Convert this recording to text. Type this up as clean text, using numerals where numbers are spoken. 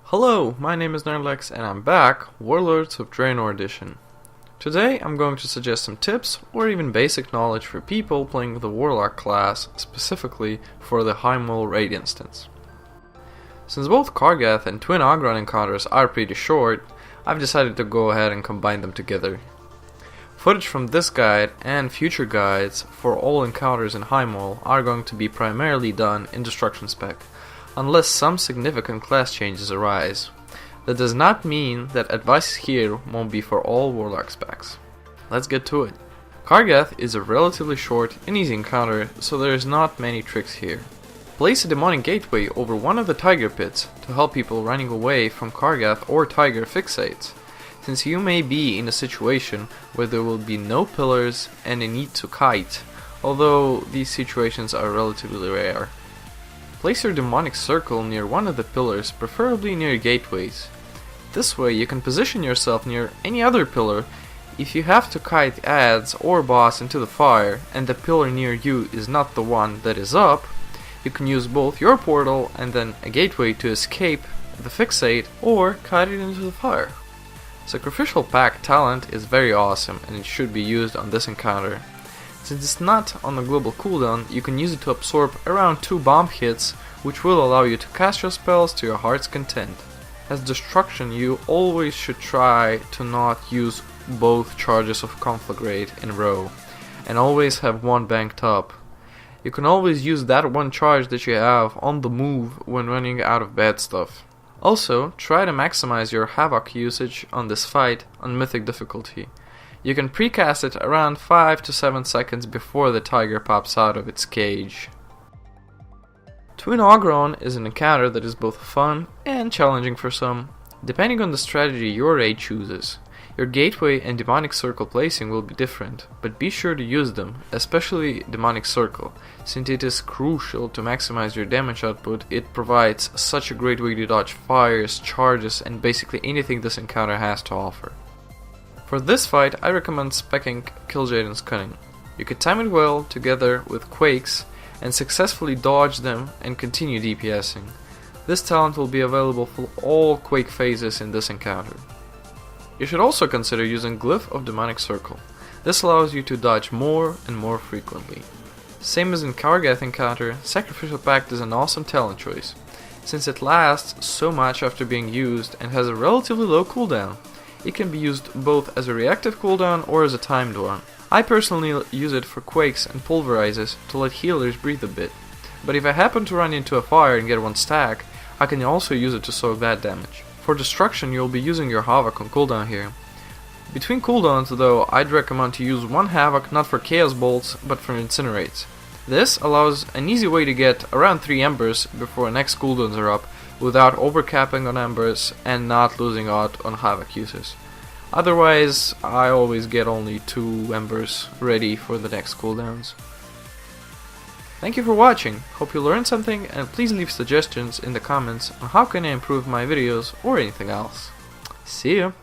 Hello, my name is Nerdlex and I'm back, Warlords of Draenor Edition. Today I'm going to suggest some tips or even basic knowledge for people playing with the Warlock class, specifically for the Heimwall raid instance. Since both Kargath and Twin Ogron encounters are pretty short, I've decided to go ahead and combine them together. Footage from this guide and future guides for all encounters in Heimwall are going to be primarily done in Destruction Spec, unless some significant class changes arise. That does not mean that advice here won't be for all Warlock specs. Let's get to it. Kargath is a relatively short and easy encounter, so there's not many tricks here. Place a demonic gateway over one of the tiger pits to help people running away from Kargath or tiger fixates, since you may be in a situation where there will be no pillars and a need to kite, although these situations are relatively rare. Place your demonic circle near one of the pillars, preferably near gateways. This way you can position yourself near any other pillar if you have to kite adds or boss into the fire and the pillar near you is not the one that is up. You can use both your portal and then a gateway to escape the fixate or kite it into the fire. Sacrificial Pact talent is very awesome and it should be used on this encounter. Since it's not on a global cooldown, you can use it to absorb around 2 bomb hits, which will allow you to cast your spells to your heart's content. As destruction, you always should try to not use both charges of Conflagrate in a row, and always have one banked up. You can always use that one charge that you have on the move when running out of bad stuff. Also, try to maximize your Havoc usage on this fight on Mythic difficulty. You can precast it around 5 to 7 seconds before the tiger pops out of its cage. Twin Ogron is an encounter that is both fun and challenging for some, depending on the strategy your raid chooses. Your gateway and demonic circle placing will be different, but be sure to use them, especially demonic circle, since it is crucial to maximize your damage output. It provides such a great way to dodge fires, charges, and basically anything this encounter has to offer. For this fight, I recommend speccing Killjaden's Cunning. You could time it well together with Quakes and successfully dodge them and continue DPSing. This talent will be available for all Quake phases in this encounter. You should also consider using Glyph of Demonic Circle. This allows you to dodge more and more frequently. Same as in Kargath encounter, Sacrificial Pact is an awesome talent choice, since it lasts so much after being used and has a relatively low cooldown. It can be used both as a reactive cooldown or as a timed one. I personally use it for Quakes and Pulverizes to let healers breathe a bit, but if I happen to run into a fire and get one stack, I can also use it to soak that damage. For Destruction, you'll be using your Havoc on cooldown here. Between cooldowns though, I'd recommend to use one Havoc not for Chaos Bolts, but for Incinerates. This allows an easy way to get around 3 Embers before next cooldowns are up, without overcapping on Embers and not losing out on Havoc uses. Otherwise, I always get only 2 Embers ready for the next cooldowns. Thank you for watching, hope you learned something, and please leave suggestions in the comments on how can I improve my videos or anything else. See ya!